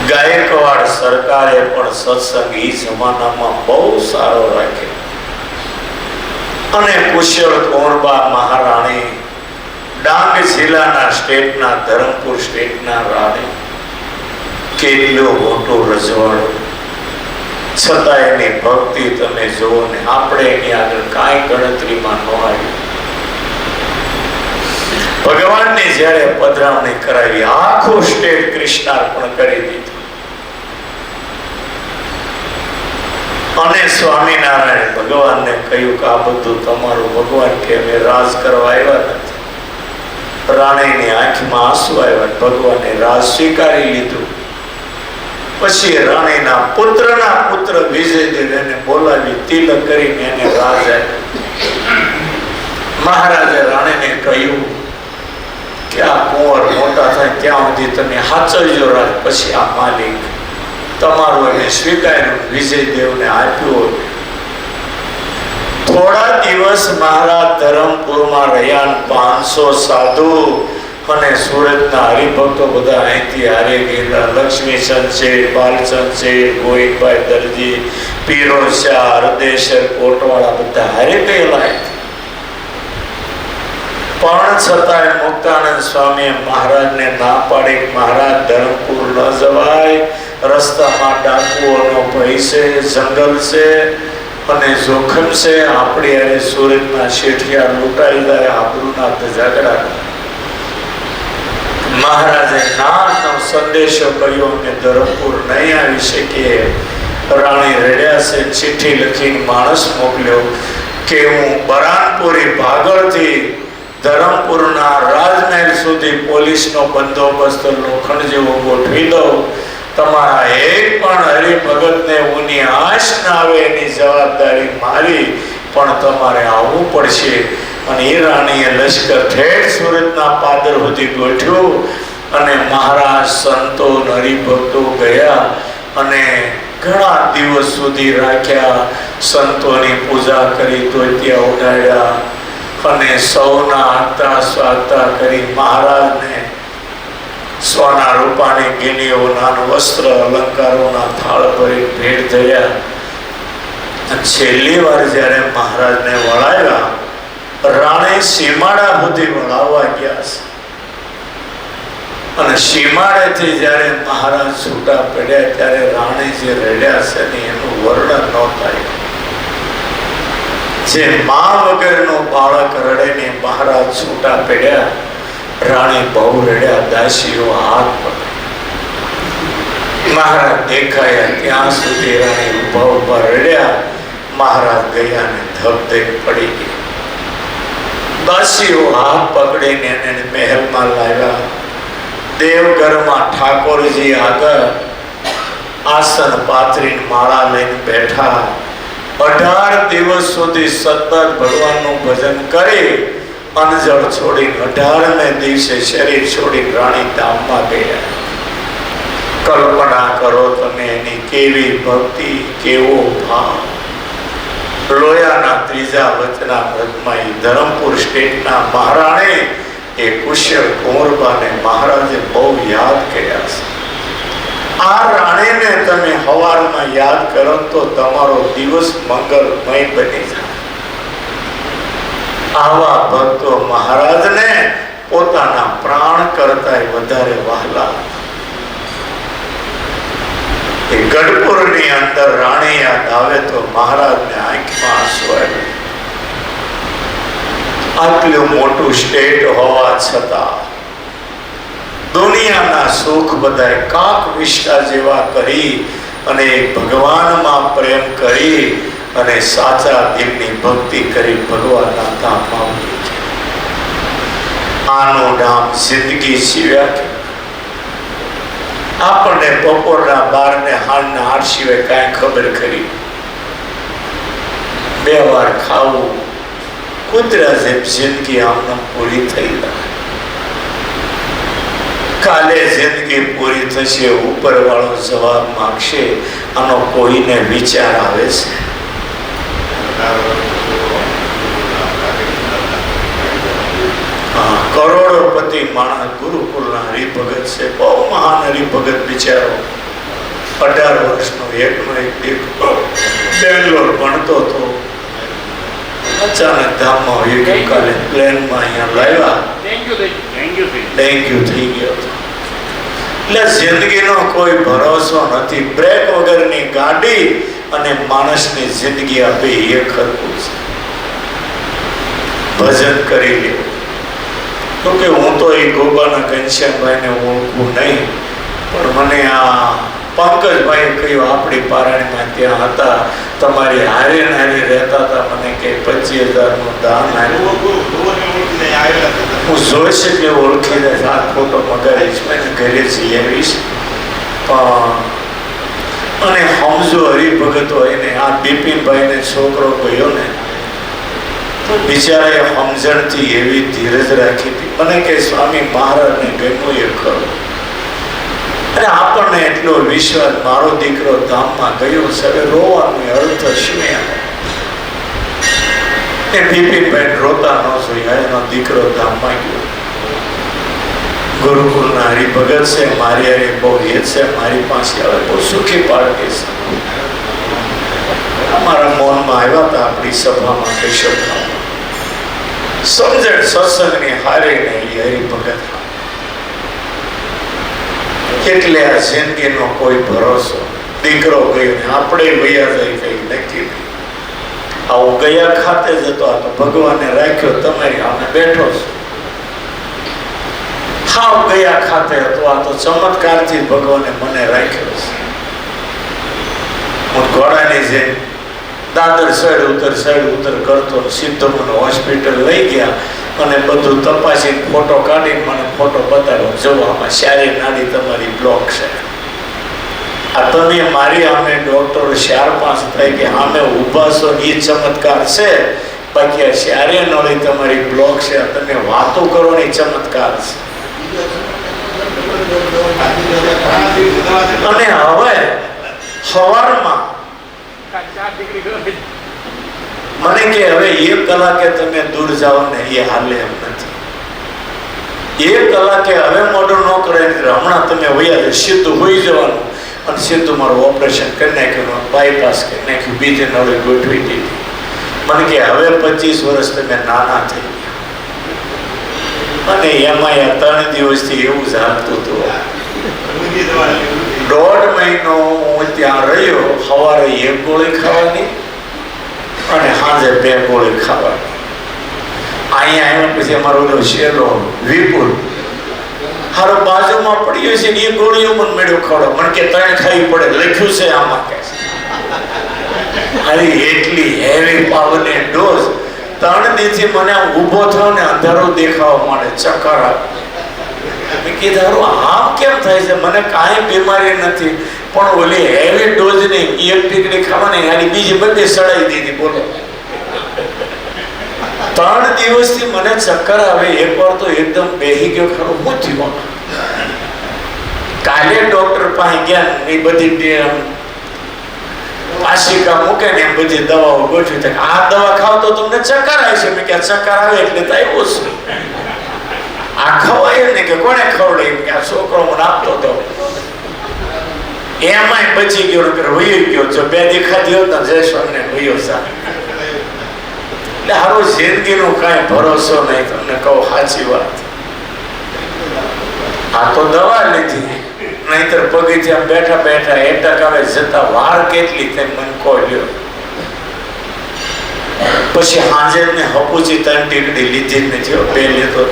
ગાયકવાડ સરકારે પણ સત્સંગ એ જમાનામાં બહુ સારો રાખ્યો. અને કુશળ કુંવરબા મહારાણી ડાંગ જિલ્લાના સ્ટેટના ધરમપુર સ્ટેટના રાણી. કેટલું મોટું રજવાડું, છતાં એની ભક્તિ તમે જુઓ ને. આપણે એની આગળ કાંઈ ગણતરીમાં ન આવી. ભગવાનને જયારે પધરામણી કરાવી, આખું સ્ટેટ કૃષ્ણાર્પણ કરી દીધું. અને સ્વામિનારાયણ ભગવાનને કહ્યું કે આ બધું તમારું. ભગવાન કે અમે રાજ કરવા આવ્યા નથી. રાણીની આંખમાં આંસુ આવ્યા. ભગવાને રાજ સ્વીકારી લીધું. પછી રાણીના પુત્રના પુત્ર વિજયદેવ એને બોલાવી તિલક કરીને એને રાજ આપ્યો. મહારાજે રાણીને કહ્યું કે આ કુંવર મોટા થાય ત્યાં સુધી તમે હાચવજો રાજ, પછી આ માલિક તમારું એને સ્વીકાર્યું. વિજયદેવને આપ્યું. થોડા દિવસ મહારાજ ધરમપુરમાં રહ્યા. 500 સાધુ અને સુરતના હરિભક્તો બધા અહીંથી હારે ગયેલા. લક્ષ્મીચંદ છે, બાલચંદ છે, ગોવિંદભાઈ દરજી, પીરોજ શાહ, હરદેશર કોટવાળા બધા હારે ગયેલા. પણ છતાંય મુક્તાનંદ સ્વામીએ મહારાજને ના પાડી. મહારાજ ધરમપુર ન જવાય, રસ્તામાં ડાકુઓનો ભય છે, જંગલ છે અને જોખમ છે. આપણી અરે સુરતના શેઠિયા લૂંટાઈ જાય, આબરૂના ધજાગરા. મહારાજે નાનો સંદેશો કર્યો અને ધરમપુર નહીં આવી શકીએ. રાણી રડ્યા છે. ચિઠ્ઠી લખીને માણસ મોકલ્યો કે હું બરાનપુરી ભાગળથી ધરમપુરના રાજમહેલ સુધી પોલીસનો બંદોબસ્ત લોખંડ જેવો ગોઠવી દઉં. તમારા એક પણ હરિભગતને ઊની આંચ ના આવે એની જવાબદારી મારી, પણ તમારે આવવું પડશે. અને એ રાણીએ લશ્કર ઠેઠ સુરતના પાદર સુધી ગોઠવ્યું. અને મહારાજ સંતો હરિભક્તો ગયા અને ઘણા દિવસ સુધી રાખ્યા. સંતોની પૂજા કરી, ધોતિયા ઉડાડ્યા અને સૌના આગતા સ્વાગતા કરી. મહારાજને સોના રૂપાની ગિનીઓના વસ્ત્ર અલંકારોના થાળ ભરી ભેટ થયા. છેલ્લી વાર જયારે મહારાજને વળાવ્યા, રાણી સીમાડા સુધી વળાવવા ગયા છે. અને સીમાડેથી જયારે મહારાજ છૂટા પડ્યા ત્યારે રાણી જે રડ્યા છે ને એનું વર્ણન ન થાય. જે મા વગરનું બાળક રડે ને મહારાજ છૂટા પડ્યા. રાણી બહુ રડ્યા. દાસીઓ હાથ પકડે. મહારાજ દેખાયા ત્યાં સુધી રાણી ઉભા ઉભા રડ્યા. મહારાજ ગયા ને ધબધબ પડી ગઈ. દાસીઓ હાથ પકડીને એને મહેલમાં લાવ્યા. દેવઘરમાં ઠાકોરજી આગળ આસન પાથરીને માળા લઈને બેઠા. 18 દિવસ સુધી સતત ભગવાનનું ભજન કરી અનજળ છોડી 18મે દિવસે શરીર છોડી રાણી ધામમાં ગયા. કલ્પના કરો તમે એની કેવી ભક્તિ, કેવો ભાવ. લોયાના ત્રીજા વચનામૃતમાં ધરમપુર સ્ટેટના મહારાણી એ કુશળ કુંવરબાને મહારાજે બહુ યાદ કર્યા છે. આ રાણીને તમે હવારમાં યાદ કરો તો તમારો દિવસ મંગલમય બની જાય. આવા ભક્તો મહારાજને કરતા વધારે વહાલા. એ ગઢપુરની અંદર રાણી યાદ આવે તો મહારાજને આંખમાં આંસુ આવ્યા. આટલું મોટું સ્ટેટ હોવા છતાં દુનિયાના સુખ બધાય કાક વિષ્ટા જેવા કરી અને ભગવાનમાં પ્રેમ કરી અને સાચા દિલની ભક્તિ કરી ભગવાનના ધામમાં આનું નામ જિંદગી જીવ્યા. આપણને બપોરના 12 ને હાલના 8 સિવાય કાંઈ ખબર ખરી? 2 વાર ખાવું, કૂતરા જેમ જિંદગી આમને પૂરી થઈ જાય. કાલે જિંદગી પૂરી થશે, ઉપર વાળો જવાબ માંગશે. આનો કોઈને વિચાર આવે છે? કરોડોપતિ માણસ ગુરુકુળના હરિભગત છે, બહુ મહાન હરિભગત બિચારો. 18 વર્ષનો એકનો એક દીકરો બેંગ્લોર ભણતો હતો. અચાનક ધામમાં હોય કે કાલે પ્લેનમાં અહીંયા લાવ્યા, ડેન્ગ્યુ થઈ ગયો. એટલે જિંદગીનો કોઈ ભરોસો નથી. બ્રેક વગરની ગાડી અને માણસની જિંદગી આપી એ ખરખું છે. ભજન કરી લેવું. તો કે હું તો એ ગોપાના ઘનશ્યામભાઈને ઓળખું નહીં, પણ મને આ પંકજભાઈ કહ્યું આપણી પારાયણમાં ત્યાં હતા, તમારી હારે હારે રહેતા હતા, મને કે 25,000 દાન આપ્યું. હું જોઈશ એટલે ઓળખી દઈશ, આ ફોટો મગાવીશ, મેં ઘરે જઈ આવીશ. અને સમજો હરિભગત હોય ને, આ બિપિનભાઈને છોકરો ગયો ને તો બિચારાએ સમજણથી એવી ધીરજ રાખી હતી. મને કે સ્વામી મહારાજને ગમ્યું એ ખરું. અને આપણને એટલો વિશ્વાસ, મારો દીકરો ધામમાં ગયો છે, હવે રોવાનું અર્થ શું? એ બિપિનભાઈ રોતા ન જોયા, એનો દીકરો ધામમાં ગયો. ગુરુકુળના હરિભગત છે, મારી હારે બહુ એ છે, મારી પાસે હવે બહુ સુખી પાડતી છે. અમારા મૌનમાં આવ્યા હતા આપણી સભામાં કેશવમાં. સમજણ સત્સંગની હારે નહીં હરિભગત. એટલે આ જિંદગીનો કોઈ ભરોસો. દીકરો ગયો ને આપણે વયા જાય કઈ નક્કી નહીં. આવું ગયા ખાતે જતો, આ તો ભગવાને રાખ્યો, તમારી સામે બેઠો છું. હાવ ગયા ખાતે હતો, આ તો ચમત્કારથી ભગવાને મને રાખ્યો છે. હું ઘોડાની જેમ દાદર સાઈડ ઉતર કરતો, સીધો મને હોસ્પિટલ લઈ ગયા અને બધું તપાસીને ફોટો કાઢીને મને ફોટો બતાવ્યો. જો આમાં શારી નાડી તમારી બ્લોક છે. આ તમે મારી સામે ડોક્ટરો 4-5 થાય કે સામે ઊભા છો એ ચમત્કાર છે, બાકી આ શારી નળી તમારી બ્લોક છે, તમે વાતો કરવાની ચમત્કાર છે. અને હવે સવારમાં મને કે હવે 1 કલાકે તમે દૂર જાઓ ને એ હાલે એમ નથી. 1 કલાકે હવે મોઢું ન કરે, હમણાં તમે વયા સીધું હોઈ જવાનું અને સીધું મારું ઓપરેશન કરી નાખ્યું, બાયપાસ કરી નાખ્યું, બીજે નળી ગોઠવી દીધી. મને કે હવે 25 વર્ષ તમે નાના થઈ ગયા. અને એમાં 3 દિવસથી એવું જ હાલતું હતું. 1.5 મહિનો હું ત્યાં રહ્યો. સવારે 1 ગોળી ખાવાની અને સાંજે 2 ગોળી ખાવાની. અહીંયા આવ્યા પછી અમારો ઓલો શેરો વિપુલ હારો બાજુમાં પડ્યો છે ને, એ ગોળીઓ મને મેળ્યો ખવડો. મને કે 3 ખાવી પડે, લખ્યું છે આમાં કે. અરે એટલી હેવી પાવરની ડોઝ. 3 દિવસથી મને ઊભો થયો ને અંધારો દેખાવા માંડે, ચક્કર આવે. મેં કીધું આમ કેમ થાય છે? મને કાંઈ બીમારી નથી, પણ ઓલી હેવી ડોઝની 1 ટીકડી ખાવાની આની બીજી બધી સડાઈ દીધી. બોલો, 3 દિવસથી મને ચક્કર આવે. એકવાર તો એકદમ બેહી ગયો ખરો. હું થયું? કાલે ડોક્ટર પાસે ગયા, એ બધી પાસિકા મૂકે ને એમ બધી દવાઓ ગોઠવી. આ દવા ખાવ તો તમને ચક્કર આવે છે. મેં કે ચક્કર આવે એટલે તો આવ્યો છું. આ ખવાય ને કે કોને ખવડાવી? કે આ છોકરો મને આપતો હતો. એમાંય બચી ગયો, વયો ગયો. જો 2 દેખાતી હોત ને જયસ્વામને વયો સા. એટલે હારો જિંદગીનો કાંઈ ભરોસો નહીં. તમને કહું સાચી વાત. આ તો દવા લીધી, નહીતર બગીચા બેઠા બેઠા એટક આવે જતા વાર કેટલી તેમ મને કહ્યો. પછી હાજર ને હપુચી 3 ટીકડી લીધી નથી, બે લેતો.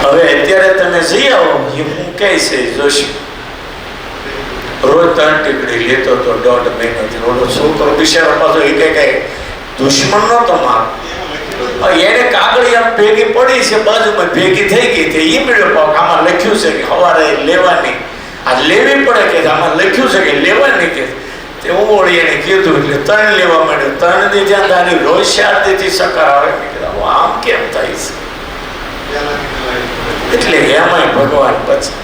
હવે અત્યારે તમે જઈ આવો, હું કહે છે જોશી રોજ 3 ટીકડી લેતો તો 1.5 મહિનાથી. ઓલો છોકરો બિચારો પાછો એ કઈ દુશ્મન નો તમારો, એને કાગળી આમ ભેગી પડી છે બાજુમાં ભેગી થઈ ગઈ તે ઈ મેળ્યો પાક આમાં લખ્યું છે કે સવારે લેવાની, આ લેવી પડે કે આમાં લખ્યું છે કે લેવાની કે તે ઓળી એને કીધું એટલે 3 લેવા માંડ્યો. 3 ની જ્યાં તારી રોજ 4 દીથી સકાર આવે, આમ કેમ થાય છે? એટલે એમાંય ભગવાન પછી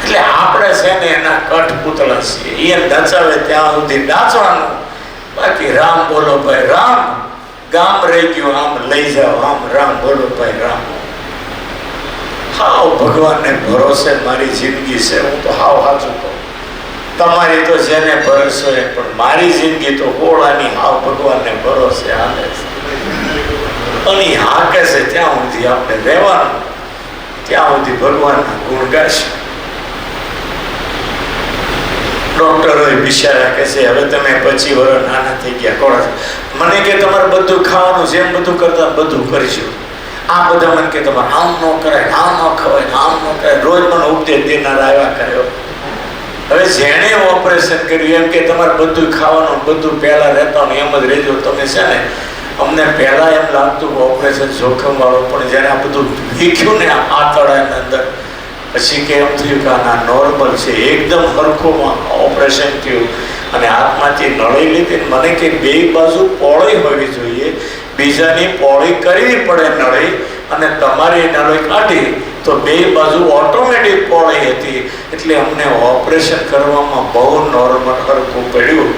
એટલે આપણે છે ને એના કઠપુતળા છીએ, એ નચાવે ત્યાં સુધી નાચવાનું. બાકી રામ બોલો ભાઈ રામ, ગામ રહી ગયું આમ લઈ જાઓ, આમ રામ બોલો ભાઈ રામ. હાવ ભગવાનને ભરોસે મારી જિંદગી છે, હું તો હાવ સાચું કહું. તમારી તો જેને ભરોસો એ, પણ મારી જિંદગી તો કોળાની હાવ ભગવાનને ભરોસે હાલે છે. અને હાકે છે ત્યાં સુધી આપણે રહેવાનું, ત્યાં સુધી ભગવાનના ગુણ ગાશું. ડોક્ટરો બિચારા કે છે હવે તમે 25 વર્ષ નાના થઈ ગયા, કોણ મને કે તમારે બધું ખાવાનું જેમ બધું કરતા બધું કરીશું. આ બધા મને કે તમારે આમ ન કરાય, આમ ન ખવાય, આમ ન કરાય, રોજ મને ઉપદેશ દેનાર આવ્યા કર્યો. હવે જેણે ઓપરેશન કર્યું એમ કે તમારે બધું ખાવાનું, બધું પહેલા રહેતા એમ જ રહેજો. તમે છે ને અમને પહેલા એમ લાગતું કે ઓપરેશન જોખમ વાળું, પણ જ્યારે આ બધું વીખ્યું ને આ તળાની અંદર પછી કે એમ થયું કે આ નોર્મલ છે, એકદમ હરખું ઓપરેશન થયું. અને હાથમાંથી નળી લીધી. મને કે 2 બાજુ પોળી હોવી જોઈએ, બીજાની પોળી કરવી પડે નળી, અને તમારી નળી કાઢી તો 2 બાજુ ઓટોમેટિક પોળી હતી. એટલે અમને ઓપરેશન કરવામાં બહુ નોર્મલ હરખું પડ્યું.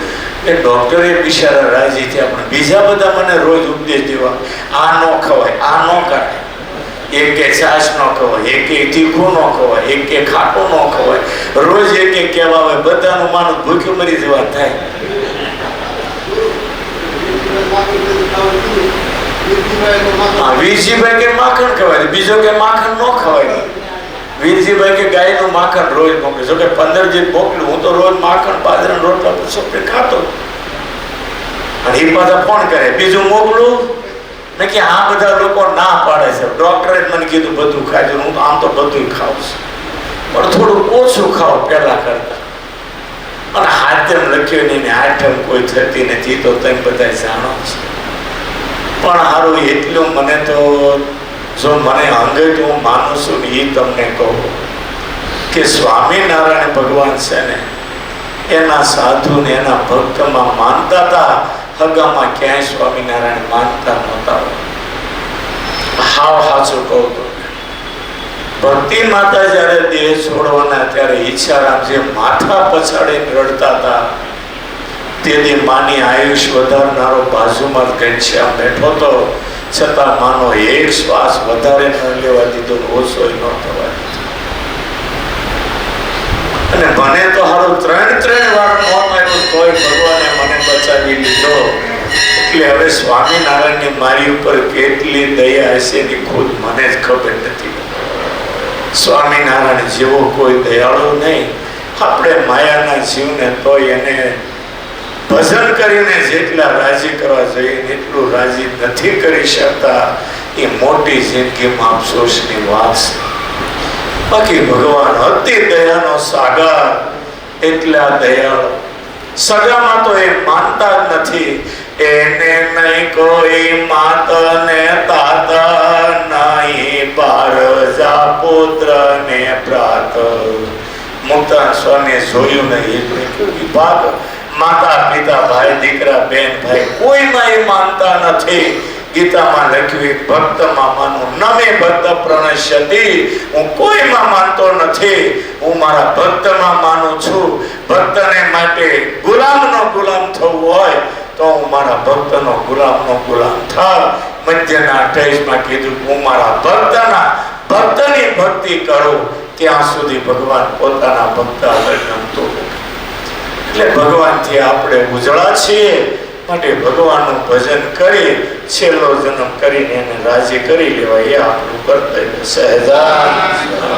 એ ડોક્ટરે બિચારા રાજી થયા. પણ બીજા બધા મને રોજ ઉપદેશ દેવા, આ ન ખવાય, આ ન કાઢે, એક કે છાશ ન ખવાય, એક તીખું ન ખવાય, એક કે ખાટું ન ખવાય, રોજ એક કહેવા હોય. બધાનું માનું ભૂખ્યું મરી જવા થાય. વીરજીભાઈ કે માખણ ખવાય, બીજો કે માખણ ન ખવાય. વીરજીભાઈ કે ગાયનું માખણ રોજ મોકલે. જો કે 15 જે મોકલું, હું તો રોજ માખણ બાજરાના રોટલા પછી ખાતો. અને એ પાછા ફોન કરે બીજું મોકલું. મેં કે આ બધા લોકો ના પાડે છે, ડોક્ટરે મને કીધું બધું ખાજો. હું આમ તો બધું ખાઉં છું, પણ થોડું ઓછું ખાઓ પહેલા કરતા. અને હાથમ લખ્યું નહીં, આઠમ કોઈ થતી નથી તો તમે બધા જાણો છો. પણ સારું એટલું મને તો જો મને અંગે હું માનું છું ને એ તમને કહું કે સ્વામિનારાયણ ભગવાન છે ને એના સાધુ ને એના ભક્તમાં માનતા હતા. હગામાં ક્યાંય સ્વામિનારાયણ માનતા નહોતા. હાવ સાચું કહું તો ભક્તિ માતા જયારે દેહ છોડવાના ત્યારે ઈચ્છારામજી માથા પછાડીને રડતા હતા. તેથી માની આયુષ વધારનારો બાજુમાં ઘનશ્યામ બેઠો હતો, છતાં માનો એક શ્વાસ વધારે ન લેવા દીધો, ઓછો ન થવા દીધો. અને મને તો હારું 3 વાર મોત આવ્યું તોય ભગવાને મને બચાવી લીધો. એટલે હવે સ્વામિનારાયણની મારી ઉપર કેટલી દયા હશે એની ખુદ મને જ ખબર નથી. સ્વામિનારાયણ જેવો કોઈ દયાળુ નહીં. આપણે માયાના જીવને તોય એને ભજન કરીને જેટલા રાજી કરવા જોઈએ એટલું રાજી નથી કરી શકતા. એ મોટી જિંદગીમાં અફસોસની વાત છે. બાકી ભગવાન અતિ દયાનો સાગર, એટલા દયાળુ. સગામાં તો એ માનતા જ નથી. એને નહીં કોઈ માત ને તાત, નહીં બારજા પુત્ર ને પ્રાત. મુક્તાન સ્વામીએ જોયું નહીં ભાગ. માતા પિતા ભાઈ દીકરા બેન ભાઈ કોઈમાં એ માનતા નથી. ગીતામાં લખ્યું ભક્તમાં માનું, નમે ભક્ત પ્રણશ્યતિ. હું કોઈમાં માનતો નથી, હું મારા ભક્તમાં માનું છું. ભક્તને માટે ગુલામનો ગુલામ થવું હોય તો હું મારા ભક્તનો ગુલામનો ગુલામ થાવ. મધ્યના 28માં કીધું હું મારા ભક્તની ભક્તિ કરું ત્યાં સુધી ભગવાન પોતાના ભક્ત આગળ ગમતો. એટલે ભગવાનથી આપણે ઉજળા છીએ, માટે ભગવાનનું ભજન કરી છેલ્લો જન્મ કરીને એને રાજી કરી લેવાય એ આપણું કર્તવ્ય. સહેજાનંદ